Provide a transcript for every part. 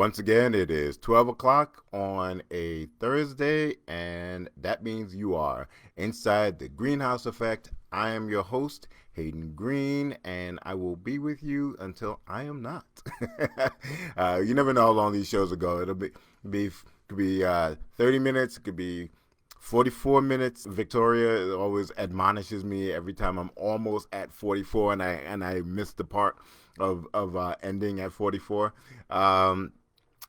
Once again, it is 12 o'clock on a Thursday, and that means you are inside the Greenhouse Effect. I am your host, Hayden Greene, and I will be with you until I am not. You never know how long these shows will go. Be could be 30 minutes, it could be 44 minutes. Victoria always admonishes me every time I'm almost at 44 and I miss the part of ending at 44.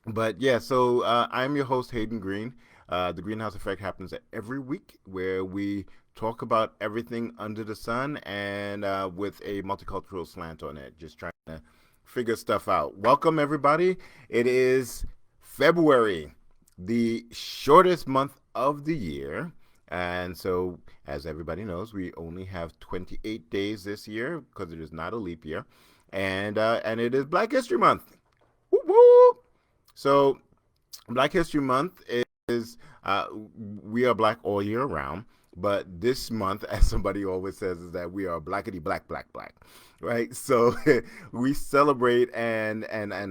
But yeah, so I'm your host, Hayden Greene. The Greenhouse Effect happens every week where we talk about everything under the sun and with a multicultural slant on it, just trying to figure stuff out. Welcome, everybody. It is February, the shortest month of the year. And so, as everybody knows, we only have 28 days this year because it is not a leap year. And it is Black History Month. Woo woo! So, Black History Month is we are black all year round, but this month, as somebody always says, is that we are blackety black black black, right? So we celebrate and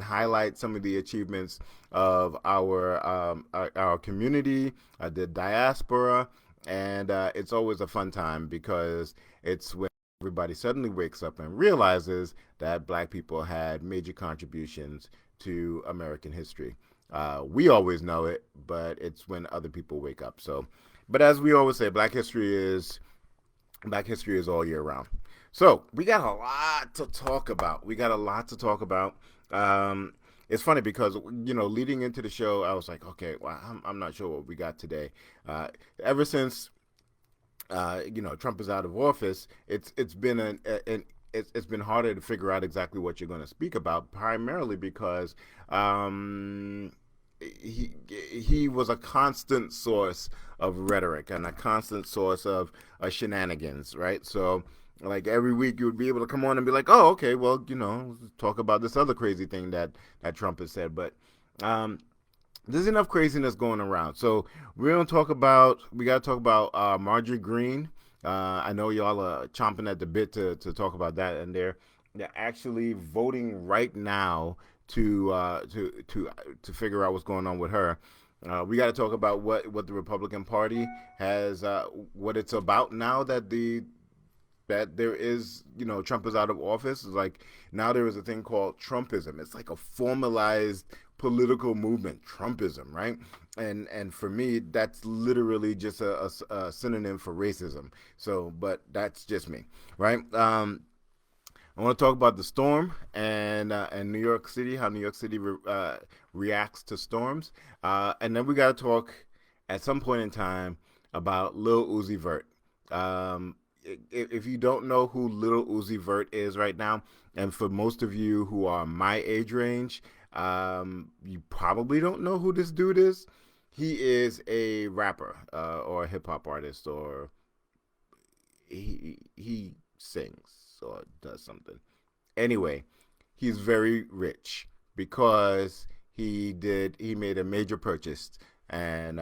highlight some of the achievements of our community, the diaspora, and it's always a fun time because it's when everybody suddenly wakes up and realizes that black people had major contributions to American history. We always know it, but it's when other people wake up. So, but as we always say, Black history is all year round. So we got a lot to talk about. It's funny because leading into the show, I was like, okay, well, I'm not sure what we got today. Ever since Trump is out of office, it's been it's been harder to figure out exactly what you're going to speak about, primarily because he was a constant source of rhetoric and a constant source of shenanigans, right? So, like every week, you would be able to come on and be like, "Oh, okay, well, talk about this other crazy thing that Trump has said." But there's enough craziness going around. So we got to talk about Marjorie Greene. I know y'all are chomping at the bit to talk about that, and they're actually voting right now to figure out what's going on with her. We got to talk about what the Republican Party has, what it's about now that there is, Trump is out of office. It's like now there is a thing called Trumpism. It's like a formalized political movement, Trumpism, right? And for me, that's literally just a synonym for racism. So, but that's just me, right? I want to talk about the storm and New York City, how New York City reacts to storms, and then we got to talk at some point in time about Lil Uzi Vert. If you don't know who Lil Uzi Vert is right now, and for most of you who are my age range, you probably don't know who this dude is. He is a rapper or a hip hop artist, or he sings or does something. Anyway, he's very rich because he made a major purchase, and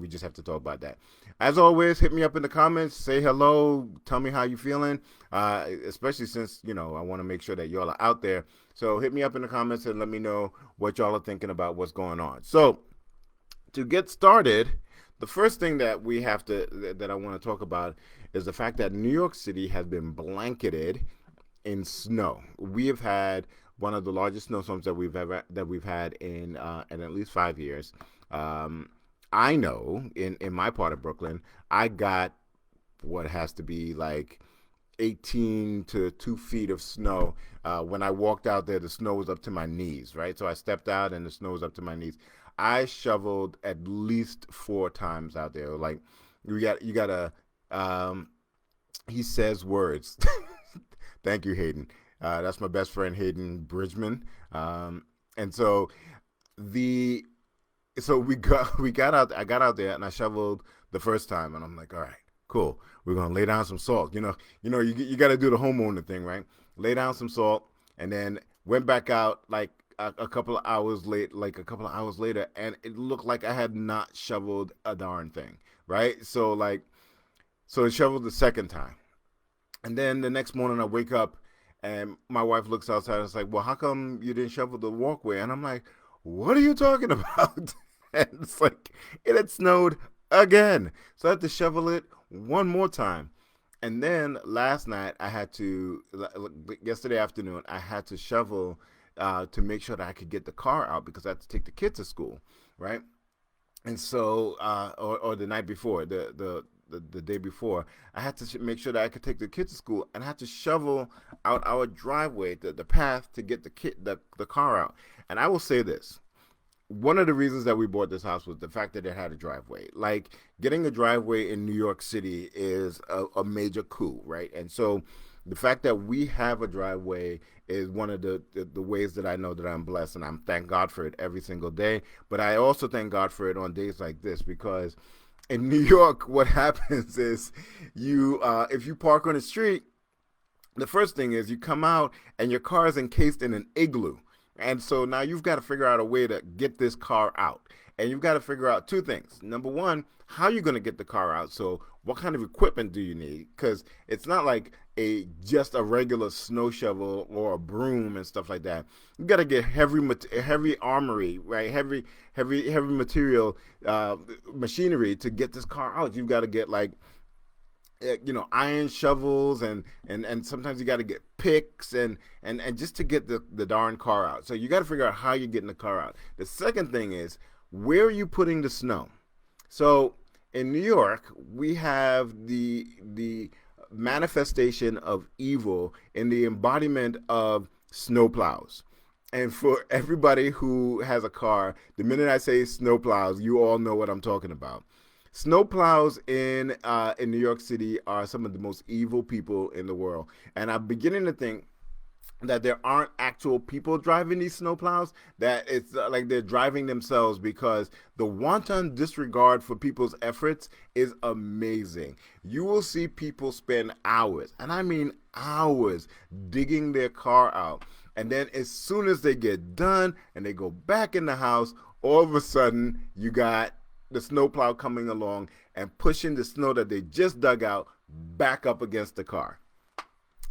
we just have to talk about that. As always, hit me up in the comments, say hello, tell me how you feeling, especially since I want to make sure that y'all are out there. So hit me up in the comments and let me know what y'all are thinking about what's going on. So to get started, the first thing that I want to talk about is the fact that New York City has been blanketed in snow. We have had one of the largest snowstorms that we've had in at least 5 years. I know in my part of Brooklyn, I got what has to be like 18 to 2 feet of snow. When I walked out there, the snow was up to my knees, right? So I stepped out and the snow was up to my knees. I shoveled at least 4 times out there. Like you gotta he says words. Thank you, Hayden. That's my best friend, Hayden Bridgman. And so the we got out. I got out there and I shoveled the first time, and I'm like, all right, cool. We're gonna lay down some salt. You got to do the homeowner thing, right? Lay down some salt, and then went back out like a couple of hours later, and it looked like I had not shoveled a darn thing, right? So I shoveled the second time. And then the next morning I wake up and my wife looks outside and it's like, well, how come you didn't shovel the walkway? And I'm like, what are you talking about? And it's like, it had snowed again. So I had to shovel it one more time. And then last night, yesterday afternoon, I had to shovel to make sure that I could get the car out because I had to take the kids to school, right? And so, or the night before, the day before, I had to make sure that I could take the kids to school, and I had to shovel out our driveway, the path to get the car out. And I will say this: one of the reasons that we bought this house was the fact that it had a driveway. Like, getting a driveway in New York City is a major coup, right? And so the fact that we have a driveway is one of the ways that I know that I'm blessed, and I'm thank God for it every single day. But I also thank God for it on days like this, because in New York, what happens is if you park on the street, the first thing is you come out and your car is encased in an igloo. And so now you've got to figure out a way to get this car out. And you've got to figure out two things. Number one, how you're going to get the car out. So what kind of equipment do you need? Because it's not like just a regular snow shovel or a broom and stuff like that. You got to get heavy armory, right? Heavy material machinery to get this car out. You've got to get like iron shovels, and sometimes you got to get picks and just to get the darn car out. So you got to figure out how you're getting the car out. The second thing is, where are you putting the snow? So in New York, we have the manifestation of evil in the embodiment of snowplows. And for everybody who has a car, the minute I say snowplows, you all know what I'm talking about. Snowplows in New York City are some of the most evil people in the world, and I'm beginning to think that there aren't actual people driving these snowplows, that it's like they're driving themselves, because the wanton disregard for people's efforts is amazing. You will see people spend hours, and I mean hours, digging their car out. And then as soon as they get done and they go back in the house, all of a sudden you got the snowplow coming along and pushing the snow that they just dug out back up against the car.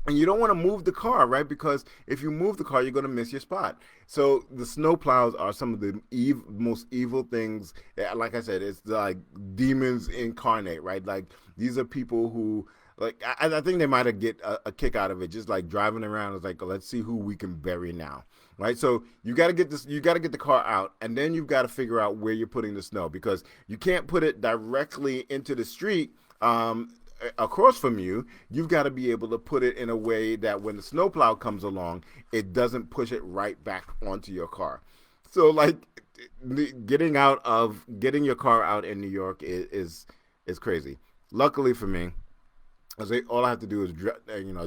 And you don't want to move the car, right? Because if you move the car, you're going to miss your spot. So the snowplows are some of the most evil things. Like I said, it's like demons incarnate, right? Like, these are people who, like, I think they might have get a kick out of it, just like driving around. It's like, let's see who we can bury now, right? So you got to get the car out, and then you've got to figure out where you're putting the snow, because you can't put it directly into the street. Across from you, you've got to be able to put it in a way that when the snowplow comes along, it doesn't push it right back onto your car. So, like, getting your car out in New York is crazy. Luckily for me, all I have to do is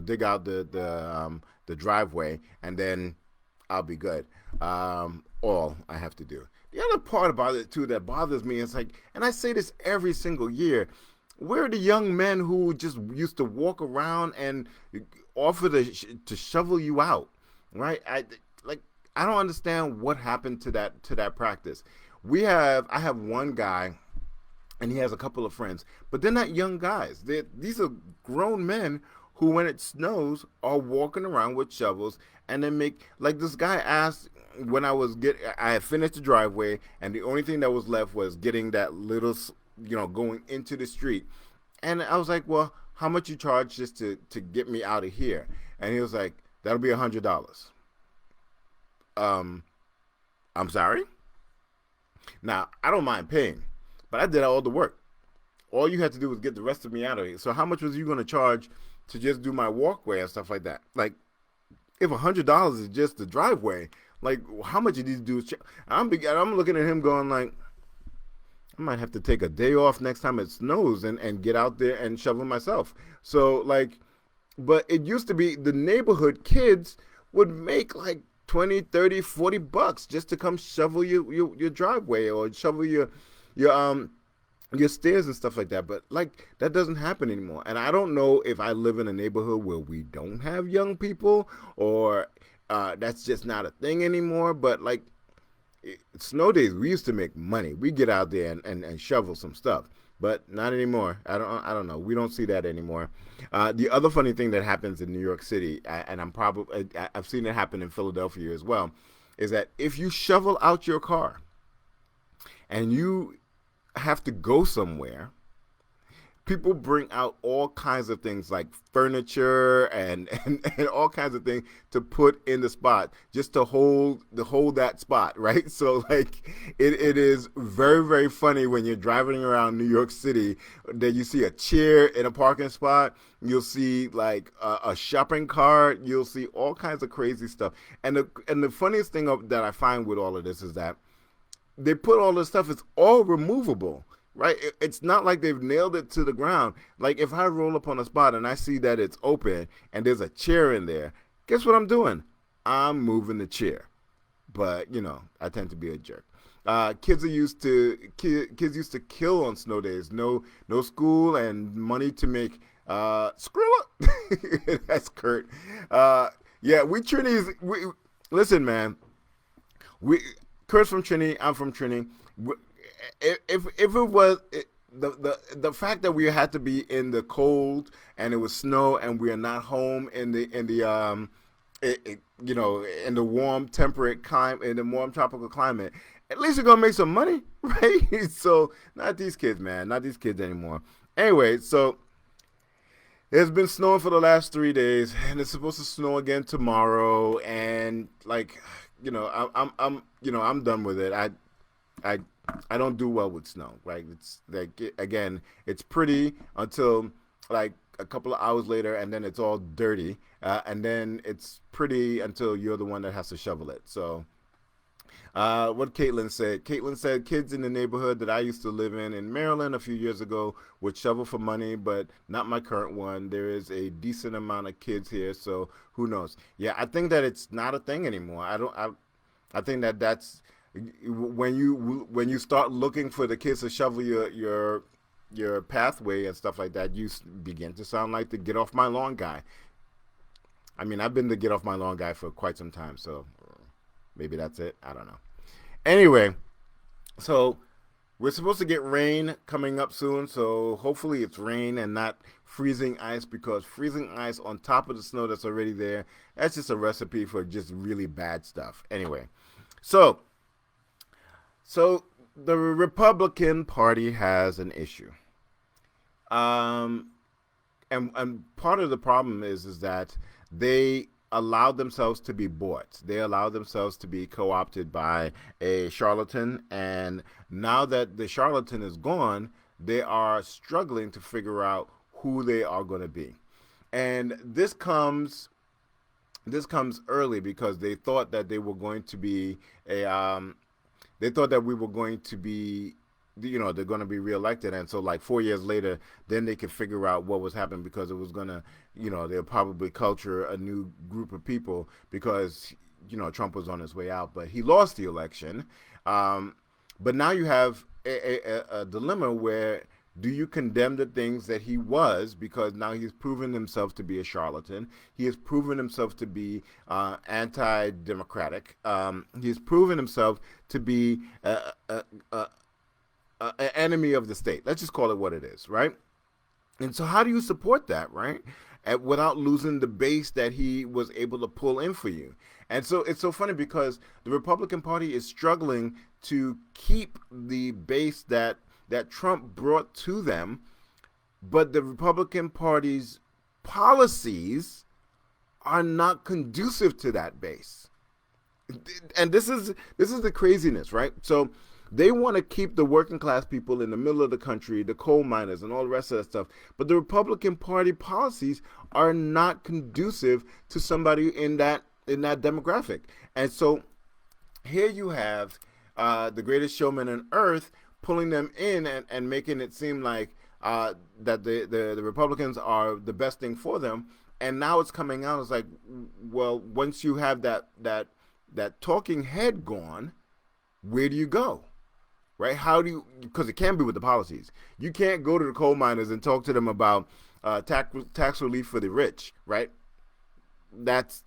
dig out the driveway, and then I'll be good. All I have to do. The other part about it too that bothers me is, like, and I say this every single year, where are the young men who just used to walk around and offer to shovel you out, right? I don't understand what happened to that practice. I have one guy, and he has a couple of friends, but they're not young guys. These are grown men who, when it snows, are walking around with shovels, and then like, this guy asked when I had finished the driveway, and the only thing that was left was getting that little, going into the street. And I was like, well, how much you charge just to get me out of here? And he was like, that'll be $100. I'm sorry? Now, I don't mind paying, but I did all the work. All you had to do was get the rest of me out of here. So how much was you going to charge to just do my walkway and stuff like that? Like, if $100 is just the driveway, like, how much of these dudes? I'm looking at him going like, I might have to take a day off next time it snows and get out there and shovel myself. So, like, but it used to be the neighborhood kids would make like 20, 30, $40 just to come shovel your driveway or shovel your stairs and stuff like that. But, like, that doesn't happen anymore. And I don't know if I live in a neighborhood where we don't have young people, or that's just not a thing anymore. But, like, snow days, we used to make money. We get out there and shovel some stuff, but not anymore. I don't know. We don't see that anymore. The other funny thing that happens in New York City, and I've seen it happen in Philadelphia as well, is that if you shovel out your car and you have to go somewhere, people bring out all kinds of things like furniture and all kinds of things to put in the spot just to hold that spot, right? So like it is very, very funny when you're driving around New York City that you see a chair in a parking spot. You'll see like a shopping cart. You'll see all kinds of crazy stuff. And the funniest thing that I find with all of this is that they put all this stuff, it's all removable, right? It's not like they've nailed it to the ground. Like if I roll up on a spot and I see that it's open and there's a chair in there, guess what I'm doing? I'm moving the chair. But I tend to be a jerk. Kids used to kill on snow days. No school and money to make Skrilla. That's Kurt. Yeah, we Trinities. Listen, man. Kurt's from Trinity. I'm from Trinity. If it was the fact that we had to be in the cold and it was snow and we are not home in the in the warm temperate climate, in the warm tropical climate, at least we're gonna make some money, right? So not these kids, man. Not these kids anymore. Anyway, so it's been snowing for the last 3 days, and it's supposed to snow again tomorrow. And like, I'm done with it. I don't do well with snow, right? It's like, again, it's pretty until like a couple of hours later, and then it's all dirty, and then it's pretty until you're the one that has to shovel it. So what Caitlin said, kids in the neighborhood that I used to live in Maryland a few years ago would shovel for money, but not my current one. There is a decent amount of kids here, so who knows? Yeah, I think that it's not a thing anymore. I think that that's when you start looking for the kids to shovel your pathway and stuff like that, you begin to sound like the get off my lawn guy. I mean, I've been the get off my lawn guy for quite some time, so maybe that's it. I don't know. Anyway, so we're supposed to get rain coming up soon, so hopefully it's rain and not freezing ice, because freezing ice on top of the snow that's already there, that's just a recipe for just really bad stuff. Anyway, so the Republican Party has an issue. And part of the problem is that they allowed themselves to be bought. They allowed themselves to be co-opted by a charlatan, and now that the charlatan is gone, they are struggling to figure out who they are going to be. And this comes early because they thought that they were going to be they thought that we were going to be, they're going to be reelected. And so like 4 years later, then they could figure out what was happening, because it was going to, they'll probably culture a new group of people because, Trump was on his way out, but he lost the election. But now you have a dilemma where, do you condemn the things that he was, because now he's proven himself to be a charlatan. He has proven himself to be anti-democratic. He has proven himself to be an enemy of the state. Let's just call it what it is, right? And so how do you support that, right? Without losing the base that he was able to pull in for you. And so it's so funny because the Republican Party is struggling to keep the base that Trump brought to them, but the Republican Party's policies are not conducive to that base. And this is the craziness, right? So they want to keep the working class people in the middle of the country, the coal miners and all the rest of that stuff. But the Republican Party policies are not conducive to somebody in that demographic. And so here you have the greatest showman on earth pulling them in and making it seem like that the Republicans are the best thing for them. And now it's coming out, it's like, well, once you have that talking head gone, where do you go? Right? How do you, because it can't be with the policies. You can't go to the coal miners and talk to them about tax relief for the rich, right? That's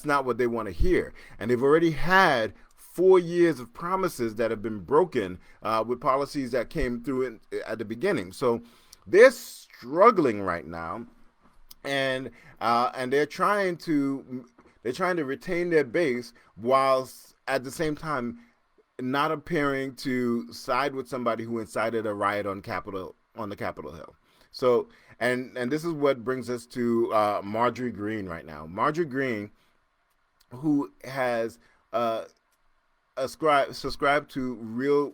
not what they want to hear. And they've already had 4 years of promises that have been broken with policies that came through at the beginning. So they're struggling right now, and they're trying to They're trying to retain their base whilst at the same time not appearing to side with somebody who incited a riot on the Capitol Hill. So, and this is what brings us to Marjorie Greene right now. Marjorie Greene, who has subscribed to real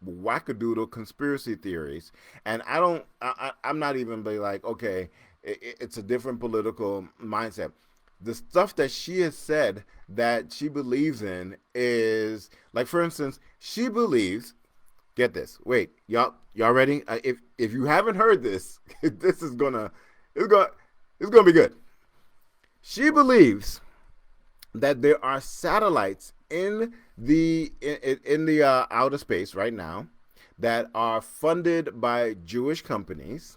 wackadoodle conspiracy theories, and I'm not even be like, okay, it's a different political mindset. The stuff that she has said that she believes in is like, for instance, she believes. Get this. Wait, y'all ready? If you haven't heard this, this is gonna it's gonna be good. She believes that there are satellites in the outer space right now that are funded by Jewish companies,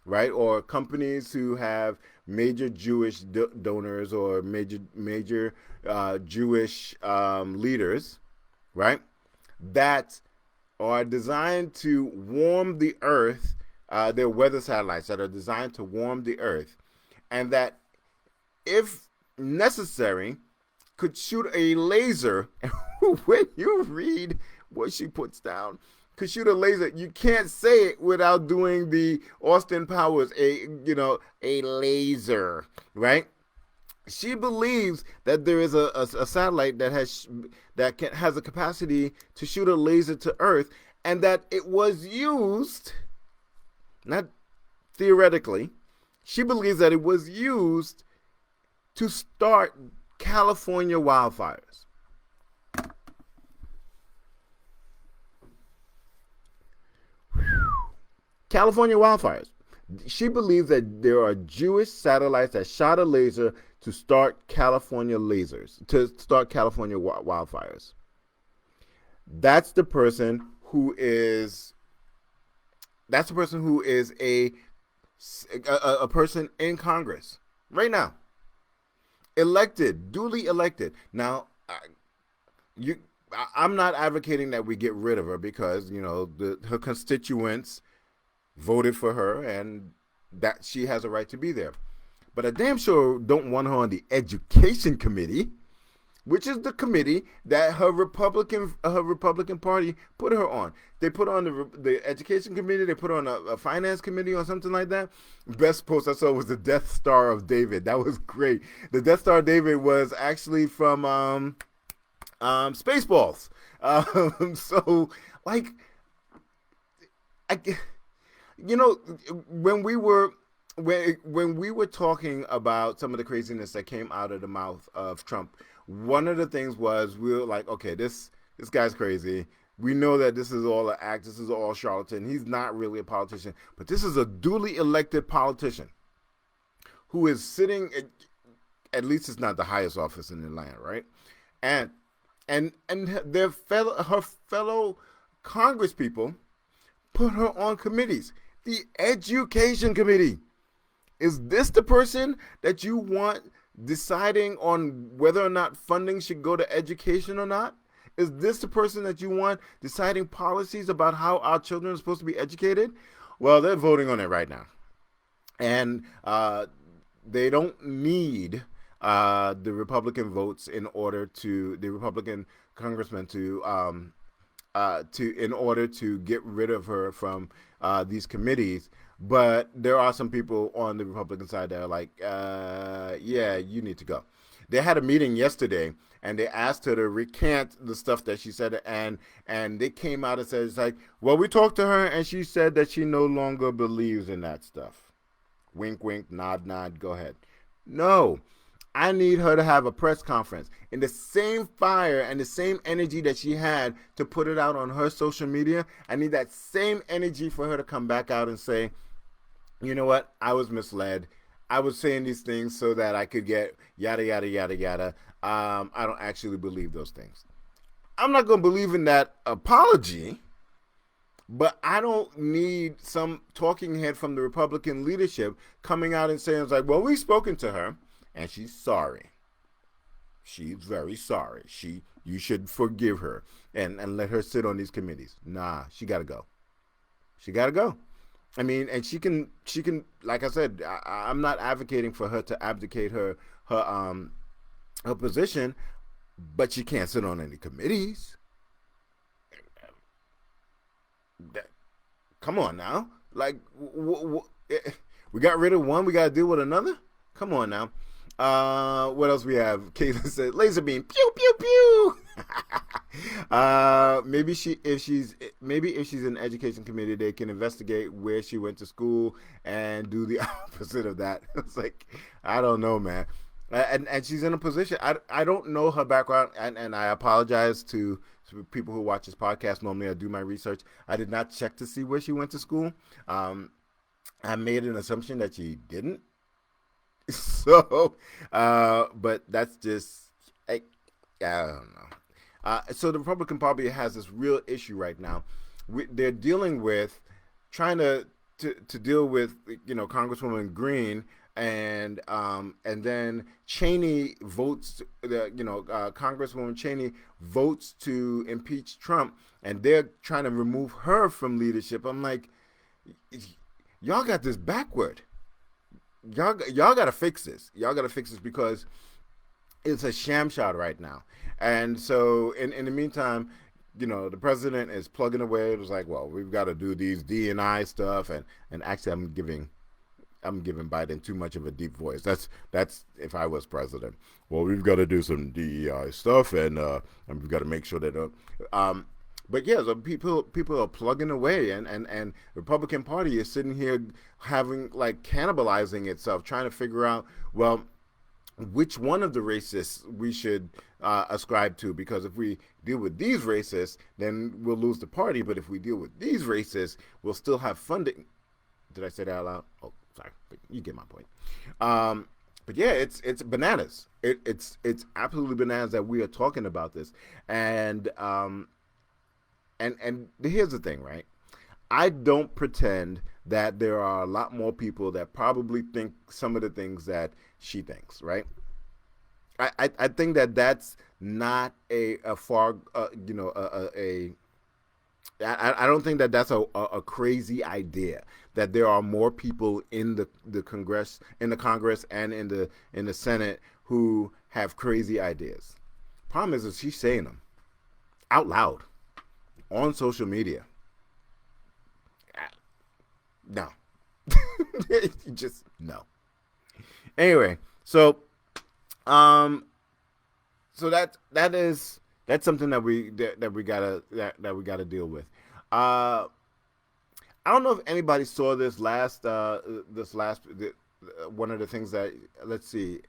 right, or companies who have major Jewish donors or major Jewish leaders, right, that are designed to warm the Earth. They're weather satellites that are designed to warm the Earth, and that, if necessary, could shoot a laser. When you read what she puts down, could shoot a laser. You can't say it without doing the Austin Powers, a laser, right? She believes that there is a satellite that has a capacity to shoot a laser to Earth, and that it was used, not theoretically, she believes that it was used to start California wildfires. California wildfires. She believes that there are Jewish satellites that shot a laser to start California wildfires. That's the person who is a person in Congress right now, duly elected. Now, I'm not advocating that we get rid of her, because her constituents voted for her and that she has a right to be there. But I damn sure don't want her on the Education Committee, which is the committee that her Republican Party put her on. They put her on the Education Committee. They put her on a Finance Committee or something like that. Best post I saw was the Death Star of David. That was great. The Death Star of David was actually from Spaceballs. So, like, when we were talking about some of the craziness that came out of the mouth of Trump, one of the things was, we were like, okay, this guy's crazy. We know that this is all an act. This is all charlatan. He's not really a politician, but this is a duly elected politician who is sitting at least it's not the highest office in the land, right? And her fellow Congress people put her on committees. The Education Committee. Is this the person that you want deciding on whether or not funding should go to education or not? Is this the person that you want deciding policies about how our children are supposed to be educated? Well, they're voting on it right now. And they don't need the Republican votes the Republican congressman in order to get rid of her from these committees. But there are some people on the Republican side that are like, yeah, you need to go. They had a meeting yesterday, and they asked her to recant the stuff that she said, and they came out and said, it's like, well, we talked to her, and she said that she no longer believes in that stuff. Wink, wink, nod, nod, go ahead. No. I need her to have a press conference in the same fire and the same energy that she had to put it out on her social media. I need that same energy for her to come back out and say, you know what? I was misled. I was saying these things so that I could get yada, yada, yada, yada. I don't actually believe those things. I'm not going to believe in that apology, but I don't need some talking head from the Republican leadership coming out and saying, it's like, well, we've spoken to her. And she's sorry. She's very sorry. You should forgive her and let her sit on these committees. Nah, she gotta go. She gotta go. I mean, and she can, like I said, I'm not advocating for her to abdicate her her position, but she can't sit on any committees. That, come on now. Like, we got rid of one, we got to deal with another? Come on now. What else we have? Caitlin said, laser beam, pew, pew, pew. Maybe if she's in education committee, they can investigate where she went to school and do the opposite of that. It's like, I don't know, man. And she's in a position. I don't know her background, and I apologize to people who watch this podcast. Normally, I do my research. I did not check to see where she went to school. I made an assumption that she didn't. So, but that's just, I don't know. So the Republican Party has this real issue right now. They're dealing with trying to deal with Congresswoman Greene, and then Cheney votes. Congresswoman Cheney votes to impeach Trump, and they're trying to remove her from leadership. I'm like, y'all got this backward. Y'all got to fix this. Y'all got to fix this because it's a sham shot right now. And so in the meantime, the president is plugging away. It was like, well, we've got to do these D&I stuff, and actually I'm giving Biden too much of a deep voice. That's if I was president. Well, we've got to do some DEI stuff, and we've got to make sure that but yeah, so people are plugging away, and the Republican Party is sitting here having cannibalizing itself, trying to figure out, well, which one of the racists we should ascribe to, because if we deal with these racists, then we'll lose the party, but if we deal with these racists, we'll still have funding. Did I say that out loud? Oh, sorry, but you get my point. But yeah, it's bananas. It's absolutely bananas that we are talking about this, and here's the thing, right? I don't pretend that there are a lot more people that probably think some of the things that she thinks, right? I think that that's not I don't think that that's a crazy idea, that there are more people in the Congress and in the Senate who have crazy ideas. Problem is she's saying them out loud on social media. No. Just no. Anyway, so that's something that we gotta deal with. I don't know if anybody saw this last one of the things that, let's see,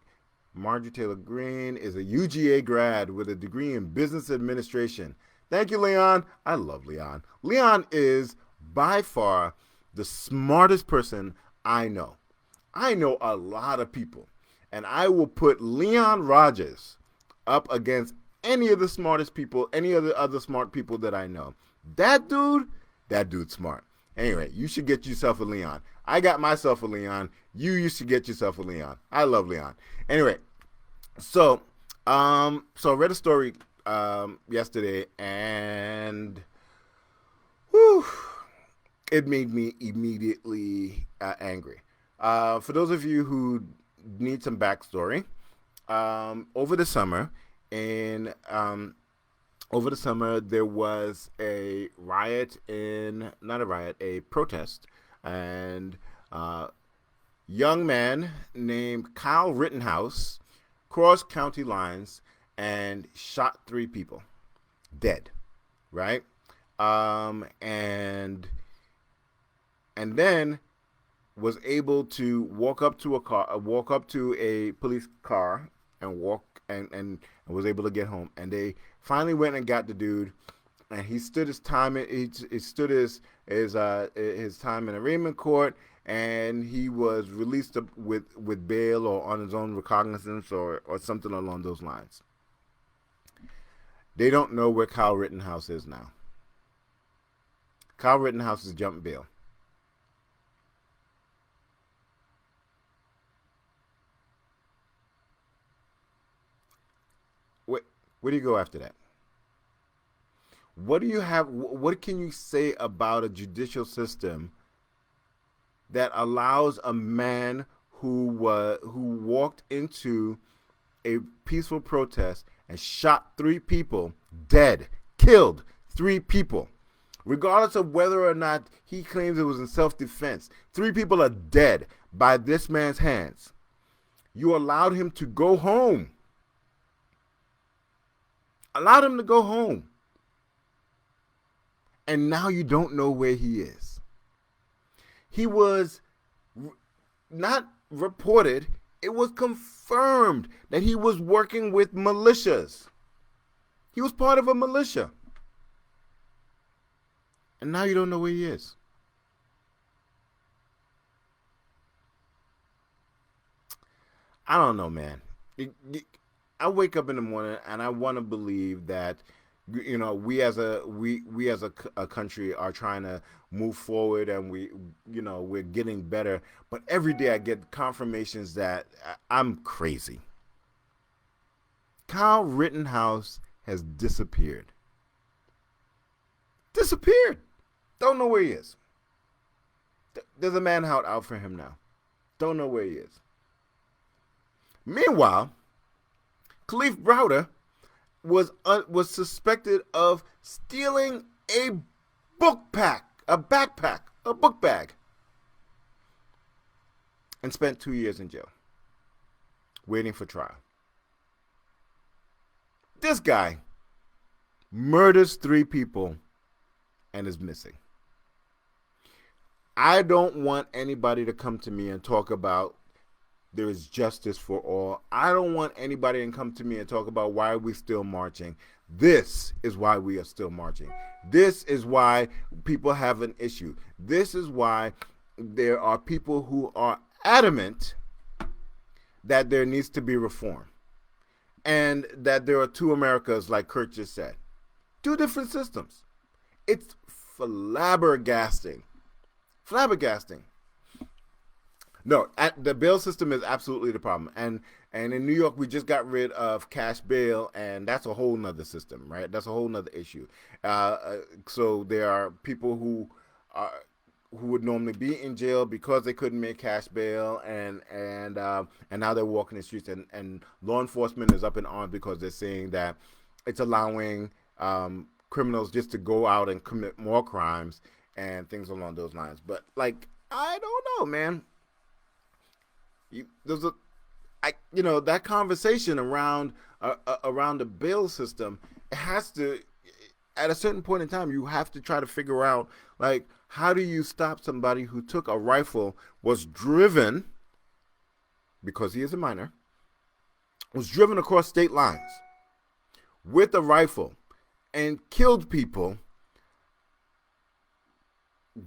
Marjorie Taylor Greene is a UGA grad with a degree in business administration. Thank you, Leon. I love Leon. Leon is by far the smartest person I know. I know a lot of people, and I will put Leon Rogers up against any of the smartest people, any of the other smart people that I know. That dude's smart. Anyway, you should get yourself a Leon. I got myself a Leon. You should get yourself a Leon. I love Leon. Anyway, so I read a story yesterday, and whew, it made me immediately angry. For those of you who need some backstory, over the summer there was a protest, and young man named Kyle Rittenhouse crossed county lines and shot 3 people dead, right? And then was able to walk up to a police car and was able to get home. And they finally went and got the dude, and he stood his time. He stood his time in arraignment court, and he was released with bail or on his own recognizance or something along those lines. They don't know where Kyle Rittenhouse is now. Kyle Rittenhouse has jumped bail. Where do you go after that? What do you have? What can you say about a judicial system that allows a man who walked into a peaceful protest and shot 3 people dead, killed 3 people. Regardless of whether or not he claims it was in self-defense, 3 people are dead by this man's hands. You allowed him to go home. Allowed him to go home. And now you don't know where he is. He was not reported, it was confirmed that he was working with militias. He was part of a militia. And now you don't know where he is. I don't know, man. I wake up in the morning and I want to believe that, you know, we as a country are trying to move forward, and we're getting better. But every day I get confirmations that I'm crazy. Kyle Rittenhouse has disappeared. Disappeared. Don't know where he is. There's a manhunt out for him now. Don't know where he is. Meanwhile, Kalief Browder was suspected of stealing a book bag, and spent 2 years in jail, waiting for trial. This guy murders 3 people and is missing. I don't want anybody to come to me and talk about there is justice for all. I don't want anybody to come to me and talk about why are we still marching. This is why we are still marching. This is why people have an issue. This is why there are people who are adamant that there needs to be reform, and that there are 2 Americas, like Kurt just said. 2 different systems. It's flabbergasting. No, the bail system is absolutely the problem. And in New York, we just got rid of cash bail, and that's a whole nother system, right? That's a whole nother issue. So there are people who would normally be in jail because they couldn't make cash bail, and now they're walking the streets, and law enforcement is up in arms because they're saying that it's allowing criminals just to go out and commit more crimes and things along those lines. But like, I don't know, man. That conversation around the bail system, it has to, at a certain point in time, you have to try to figure out, like, how do you stop somebody who took a rifle, was driven, because he is a minor, was driven across state lines with a rifle and killed people?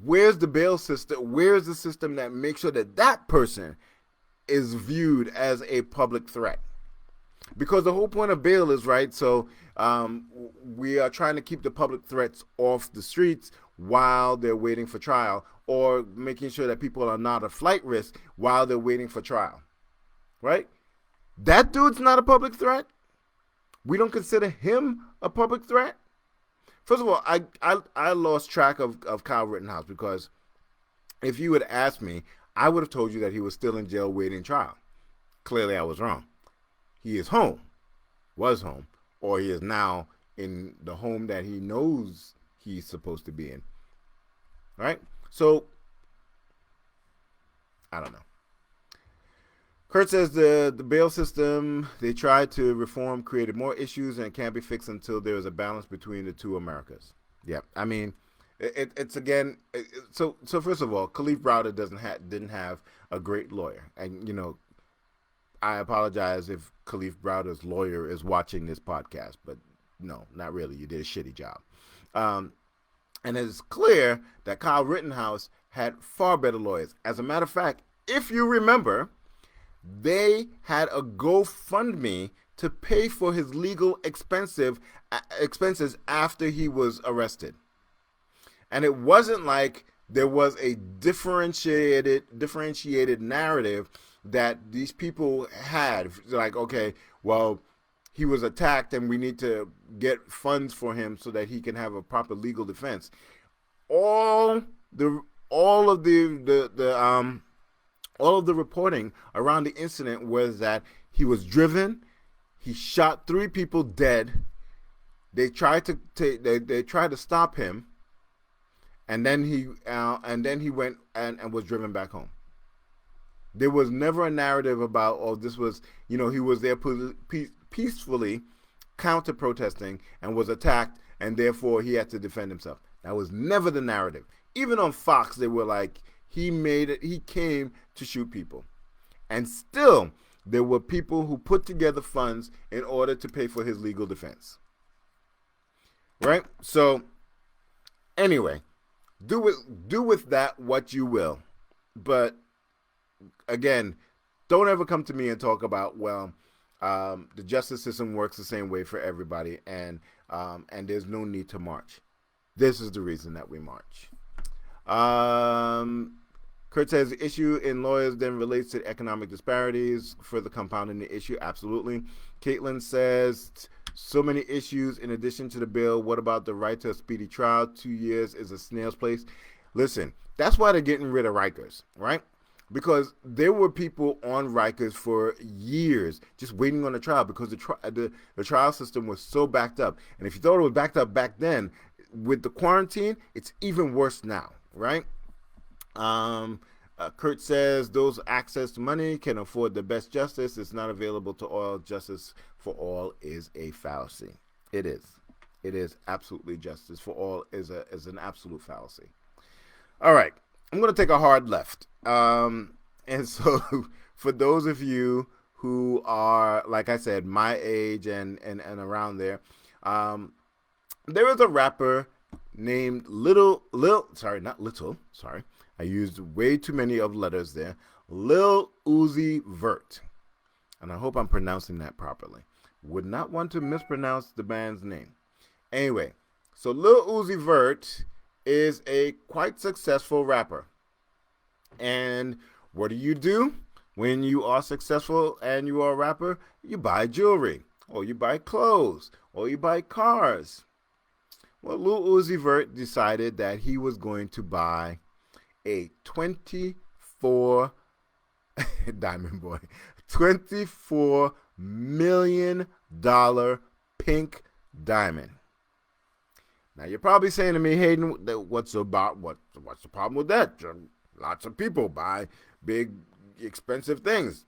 Where's the bail system? Where's the system that makes sure that that person is viewed as a public threat? Because the whole point of bail is, right, so we are trying to keep the public threats off the streets while they're waiting for trial, or making sure that people are not a flight risk while they're waiting for trial, right? That dude's not a public threat. We don't consider him a public threat. First of all, I lost track of Kyle Rittenhouse, because if you had asked me, I would have told you that he was still in jail waiting trial. Clearly, I was wrong. He is home, was home, or he is now in the home that he knows he's supposed to be in. Right? So, I don't know. Kurt says the bail system they tried to reform created more issues, and it can't be fixed until there is a balance between the 2 Americas. Yeah, I mean, it's again. So first of all, Kalief Browder didn't have a great lawyer, and I apologize if Kalief Browder's lawyer is watching this podcast, but no, not really. You did a shitty job, and it's clear that Kyle Rittenhouse had far better lawyers. As a matter of fact, if you remember, they had a GoFundMe to pay for his legal expenses after he was arrested. And it wasn't like there was a differentiated narrative that these people had. Like, okay, well, he was attacked and we need to get funds for him so that he can have a proper legal defense. All of the reporting around the incident was that he was driven, He shot 3 people dead. They tried to they tried to stop him, and then he went and was driven back home. There was never a narrative about, oh, this was, he was there peacefully counter protesting and was attacked, and therefore he had to defend himself. That was never the narrative. Even on Fox, they were like, he came to shoot people. And still, there were people who put together funds in order to pay for his legal defense. Right? So, anyway, do with that what you will. But, again, don't ever come to me and talk about, well, the justice system works the same way for everybody, and there's no need to march. This is the reason that we march. Kurt says the issue in lawyers then relates to economic disparities, further compounding the issue. Absolutely. Caitlin says so many issues in addition to the bill. What about the right to a speedy trial? 2 years is a snail's pace. Listen, that's why they're getting rid of Rikers, right? Because there were people on Rikers for years just waiting on the trial because the trial system was so backed up. And if you thought it was backed up back then, with the quarantine, it's even worse now, right? Kurt says those access to money can afford the best justice. It's not available to all. Justice for all is a fallacy. It is. It is absolutely justice for all is an absolute fallacy. All right. I'm going to take a hard left. And so for those of you who are, like I said, my age and around there, there is a rapper named I used way too many of letters there. Lil Uzi Vert. And I hope I'm pronouncing that properly. Would not want to mispronounce the band's name. Anyway, so Lil Uzi Vert is a quite successful rapper. And what do? When you are successful and you are a rapper? You buy jewelry, or you buy clothes, or you buy cars. Well, Lil Uzi Vert decided that he was going to buy a 24 Diamond Boy, $24 million pink diamond. Now you're probably saying to me, Hayden, what's the problem with that? Lots of people buy big, expensive things.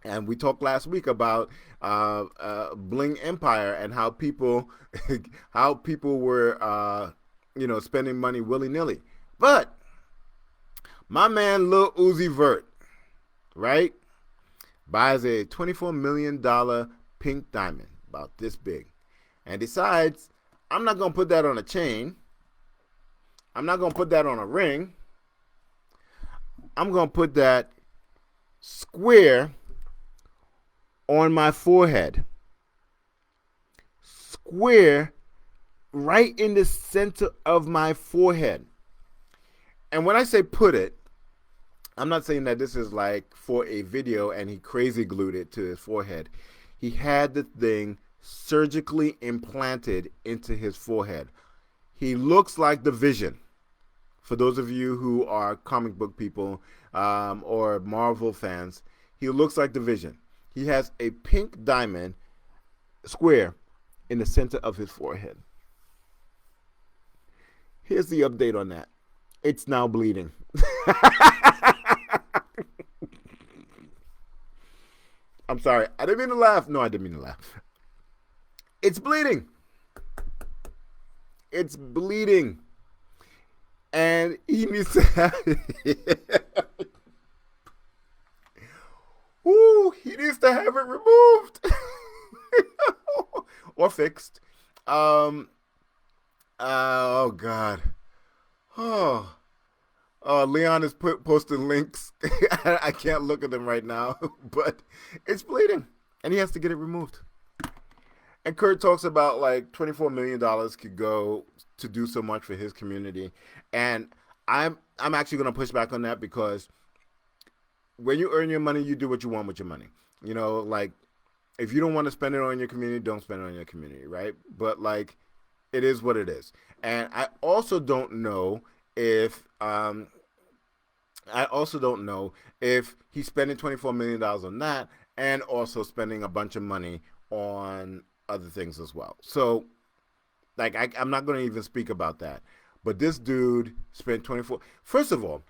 And we talked last week about Bling Empire and how people were spending money willy-nilly. But my man Lil Uzi Vert, right, buys a $24 million pink diamond, about this big, and decides, I'm not going to put that on a chain. I'm not going to put that on a ring. I'm going to put that square on my forehead. Square right in the center of my forehead. And when I say put it, I'm not saying that this is like for a video and he crazy glued it to his forehead. He had the thing surgically implanted into his forehead. He looks like the Vision. For those of you who are comic book people or Marvel fans, he looks like the Vision. He has a pink diamond square in the center of his forehead. Here's the update on that. It's now bleeding. I'm sorry. I didn't mean to laugh. No, I didn't mean to laugh. It's bleeding. It's bleeding. And he needs to have it. Ooh, he needs to have it removed. Or fixed. Oh, God. Oh, Leon is posting links. I can't look at them right now, but it's bleeding, and he has to get it removed. And Kurt talks about like $24 million could go to do so much for his community, and I'm actually going to push back on that, because when you earn your money, you do what you want with your money. Like if you don't want to spend it on your community, don't spend it on your community, right? But like, it is what it is. And I also don't know if he's spending $24 million on that and also spending a bunch of money on other things as well. So, like, I'm not going to even speak about that. But this dude spent 24. First of all,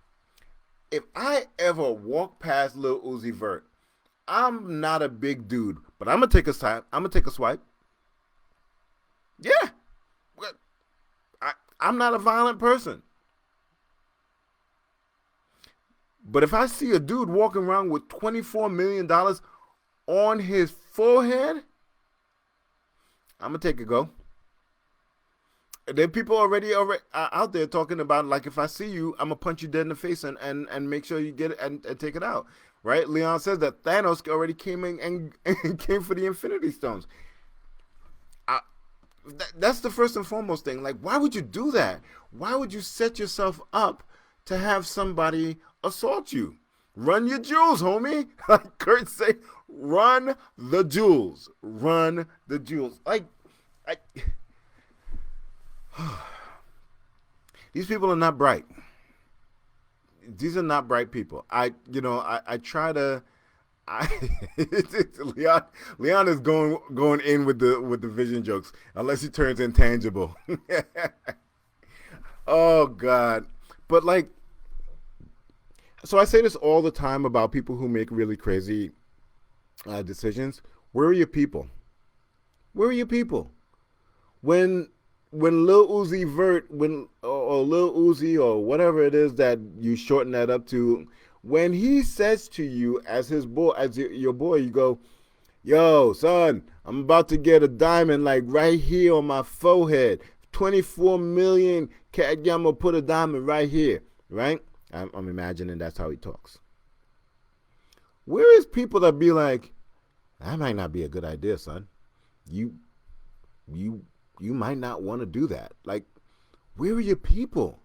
if I ever walk past Lil Uzi Vert, I'm not a big dude, but I'm gonna take a side. I'm gonna take a swipe. Yeah, I'm not a violent person. But if I see a dude walking around with $24 million on his forehead, I'm gonna take a go. There are people already out there talking about, like, if I see you, I'm gonna punch you dead in the face and make sure you get it and take it out. Right? Leon says that Thanos already came in and came for the Infinity Stones. I, that's the first and foremost thing. Like, why would you do that? Why would you set yourself up to have somebody assault you? Run your jewels, homie. Like Kurt say, run the jewels. Run the jewels. Like, I, these people are not bright. These are not bright people. I try to. Leon is going in with the vision jokes unless he turns intangible. Oh God! But like, so I say this all the time about people who make really crazy decisions. Where are your people? Where are your people? When Lil Uzi Vert, or Lil Uzi or whatever it is that you shorten that up to, when he says to you as his boy, as your boy, you go, "Yo, son, I'm about to get a diamond like right here on my forehead. 24 million. I'm gonna put a diamond right here." Right? I'm imagining that's how he talks. Where is people that be like, "That might not be a good idea, son. You you you might not want to do that." Like, where are your people?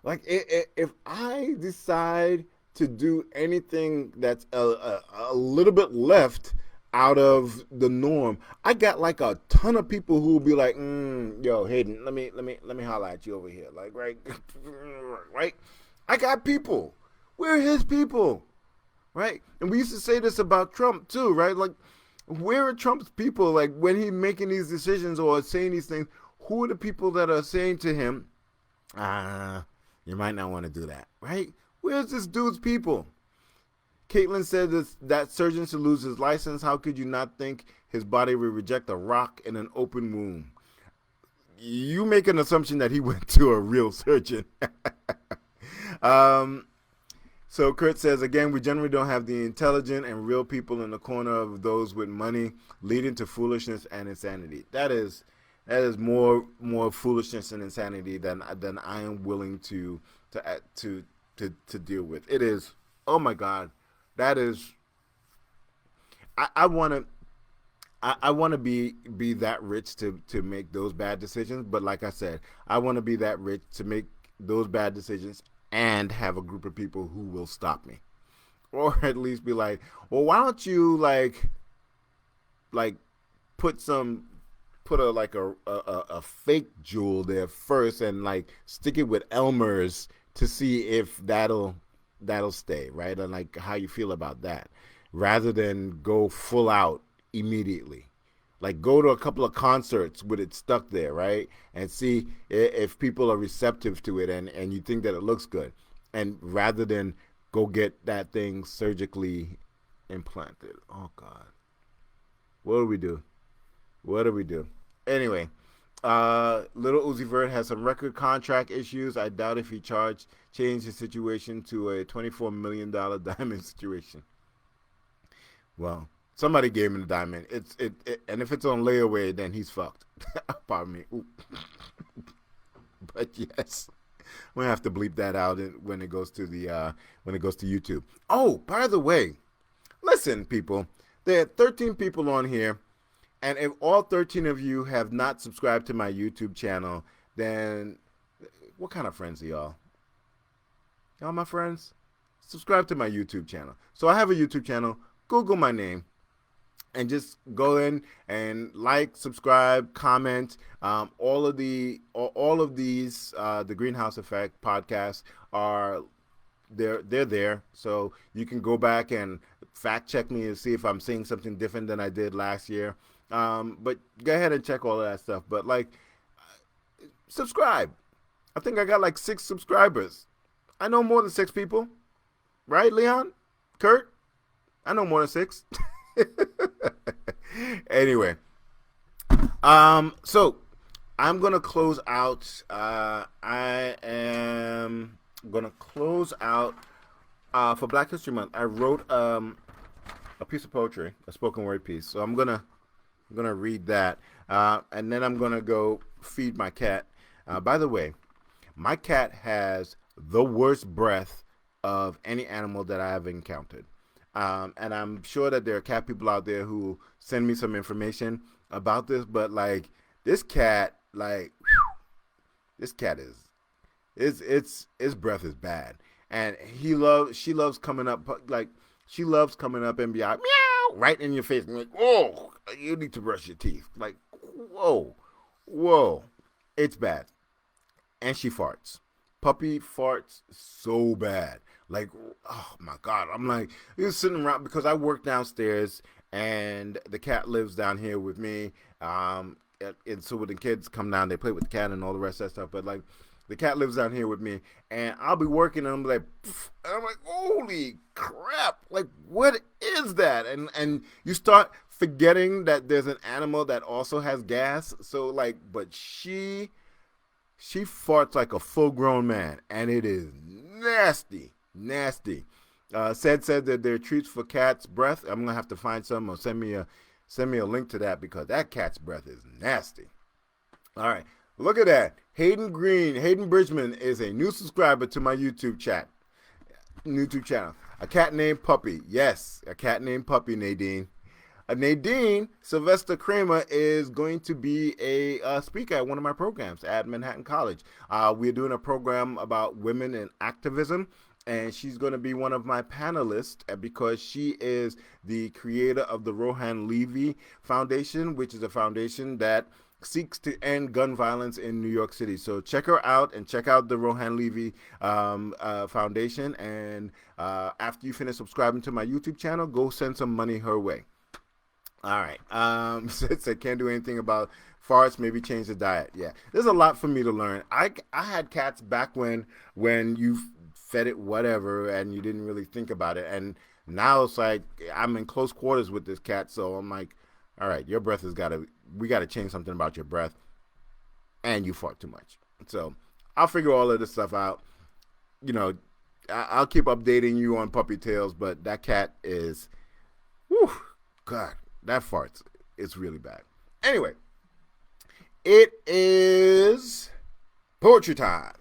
Like, if I decide to do anything that's a little bit left out of the norm, I got like a ton of people who will be like, "Yo, Hayden, let me holler at you over here." Like, right, right. I got people. Where are his people? Right? And we used to say this about Trump too, right? Like, where are Trump's people? Like, when he's making these decisions or saying these things, who are the people that are saying to him, you might not want to do that, right? Where's this dude's people? Caitlin said that surgeon should lose his license. How could you not think his body would reject a rock in an open wound? You make an assumption that he went to a real surgeon. So Kurt says, again, we generally don't have the intelligent and real people in the corner of those with money, leading to foolishness and insanity. That is more foolishness and insanity than I am willing to deal with. It is. Oh my God, that is. I want to. I want to be that rich to make those bad decisions, but like I said, I want to be that rich to make those bad decisions and have a group of people who will stop me, or at least be like, "Well, why don't you like put a fake jewel there first and like stick it with Elmer's to see if that'll stay, right?" And like how you feel about that, rather than go full out immediately. Like, go to a couple of concerts with it stuck there, right? And see if people are receptive to it and you think that it looks good. And rather than go get that thing surgically implanted. Oh, God. What do we do? What do we do? Anyway, Little Uzi Vert has some record contract issues. I doubt if he changed his situation to a $24 million diamond situation. Well, somebody gave him the diamond. And if it's on layaway, then he's fucked. Pardon me. But yes, we'll have to bleep that out when it goes to YouTube. Oh, by the way, listen, people. There are 13 people on here, and if all 13 of you have not subscribed to my YouTube channel, then what kind of friends are y'all? Y'all my friends? Subscribe to my YouTube channel. So I have a YouTube channel. Google my name. And just go in and like, subscribe, comment. All of these, the Greenhouse Effect podcasts are they're there. So you can go back and fact check me and see if I'm seeing something different than I did last year. But go ahead and check all of that stuff. But like, subscribe. I think I got like 6 subscribers. I know more than 6 people, right, Leon? Kurt? I know more than 6. Anyway, so I'm gonna close out. I am gonna close out for Black History Month. I wrote a piece of poetry, a spoken word piece. So I'm gonna read that, and then I'm gonna go feed my cat. By the way, my cat has the worst breath of any animal that I have encountered. And I'm sure that there are cat people out there who send me some information about this, but like this cat, like this cat its breath is bad, and she loves coming up, like she loves coming up and be like meow right in your face, and like, oh, you need to brush your teeth, like whoa, it's bad, and she farts. Puppy farts so bad. Like, oh my God. I'm like, you're sitting around because I work downstairs and the cat lives down here with me. And so when the kids come down, they play with the cat and all the rest of that stuff. But like, the cat lives down here with me, and I'll be working and I'm like, and I'm like, holy crap. Like, what is that? And you start forgetting that there's an animal that also has gas. So like, but she farts like a full-grown man, and it is nasty. Said that there are treats for cat's breath. I'm gonna have to find some or send me a link to that, because that cat's breath is nasty. All right, look at that. Hayden Bridgman is a new subscriber to my YouTube channel. A cat named Puppy. Yes, a cat named Puppy, Nadine. Nadine Sylvester Kramer is going to be a speaker at one of my programs at Manhattan College. We're doing a program about women in activism, and she's going to be one of my panelists because she is the creator of the Rohan Levy Foundation, which is a foundation that seeks to end gun violence in New York City. So check her out and check out the Rohan Levy Foundation. And after you finish subscribing to my YouTube channel, go send some money her way. All right. Since I can't do anything about farts, maybe change the diet. Yeah, there's a lot for me to learn. I had cats back when you fed it whatever and you didn't really think about it, and now it's like I'm in close quarters with this cat, so I'm like, all right, your breath we got to change something about your breath, and you fart too much. So I'll figure all of this stuff out. You know, I'll keep updating you on puppy tales, but that cat is, whew, God. That farts. It's really bad. Anyway, it is poetry time.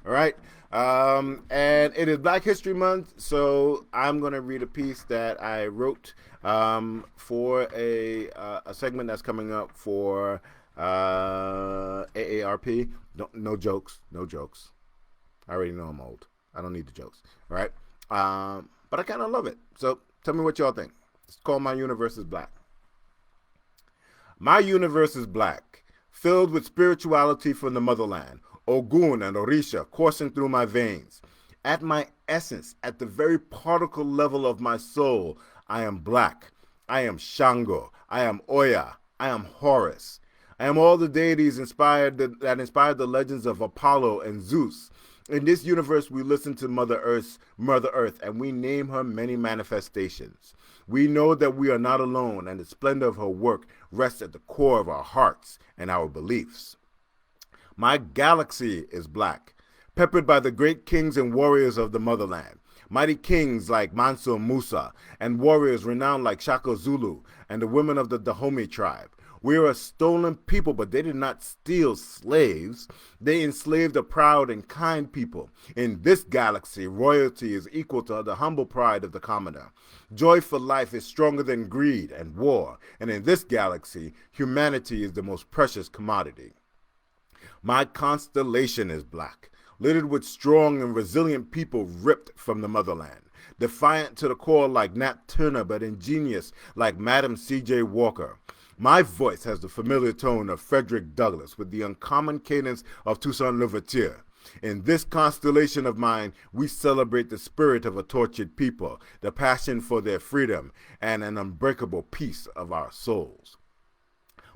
All right. And it is Black History Month, so I'm going to read a piece that I wrote for a segment that's coming up for AARP. No jokes. I already know I'm old. I don't need the jokes. All right. But I kind of love it. So tell me what y'all think. It's called My Universe is Black. My universe is black, filled with spirituality from the motherland, Ogun and Orisha coursing through my veins. At my essence, at the very particle level of my soul, I am black. I am Shango. I am Oya. I am Horus. I am all the deities that inspired the legends of Apollo and Zeus. In this universe, we listen to Mother Earth, and we name her many manifestations. We know that we are not alone, and the splendor of her work rests at the core of our hearts and our beliefs. My galaxy is black, peppered by the great kings and warriors of the motherland. Mighty kings like Manso Musa, and warriors renowned like Shaka Zulu, and the women of the Dahomey tribe. We are a stolen people, but they did not steal slaves. They enslaved a proud and kind people. In this galaxy, royalty is equal to the humble pride of the commoner. Joy for life is stronger than greed and war. And in this galaxy, humanity is the most precious commodity. My constellation is black, littered with strong and resilient people ripped from the motherland. Defiant to the core like Nat Turner, but ingenious like Madam C.J. Walker. My voice has the familiar tone of Frederick Douglass with the uncommon cadence of Toussaint Louverture. In this constellation of mine, we celebrate the spirit of a tortured people, the passion for their freedom, and an unbreakable peace of our souls.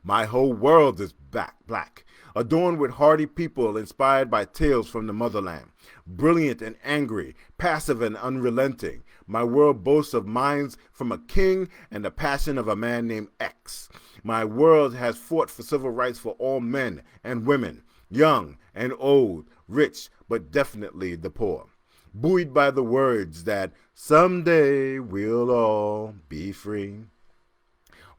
My whole world is black, adorned with hardy people inspired by tales from the motherland. Brilliant and angry, passive and unrelenting, my world boasts of minds from a king and the passion of a man named X. My world has fought for civil rights for all men and women, young and old, rich, but definitely the poor. Buoyed by the words that someday we'll all be free.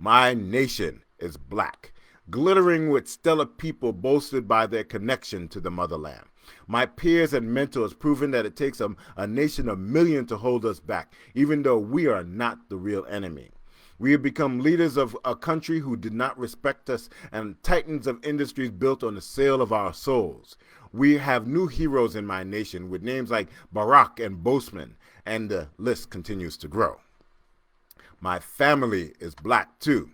My nation is black, glittering with stellar people boasted by their connection to the motherland. My peers and mentors proving that it takes a nation of millions to hold us back, even though we are not the real enemy. We have become leaders of a country who did not respect us and titans of industries built on the sale of our souls. We have new heroes in my nation with names like Barack and Boseman, and the list continues to grow. My family is black too,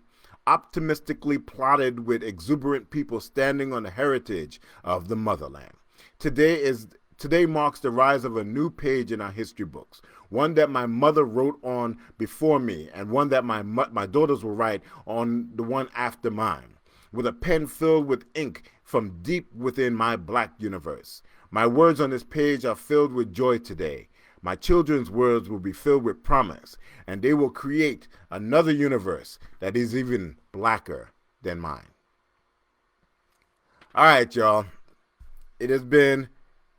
optimistically plotted with exuberant people standing on the heritage of the motherland. Today marks the rise of a new page in our history books, one that my mother wrote on before me and one that my daughters will write on the one after mine, with a pen filled with ink from deep within my black universe. My words on this page are filled with joy today. My children's words will be filled with promise, and they will create another universe that is even blacker than mine. All right, y'all. It has been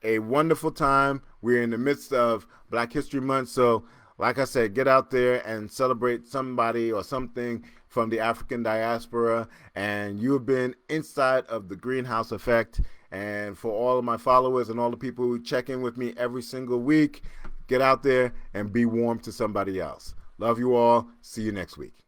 a wonderful time. We're in the midst of Black History Month, so like I said, get out there and celebrate somebody or something from the African diaspora. And you've been inside of the Greenhouse Effect. And for all of my followers and all the people who check in with me every single week, get out there and be warm to somebody else. Love you all. See you next week.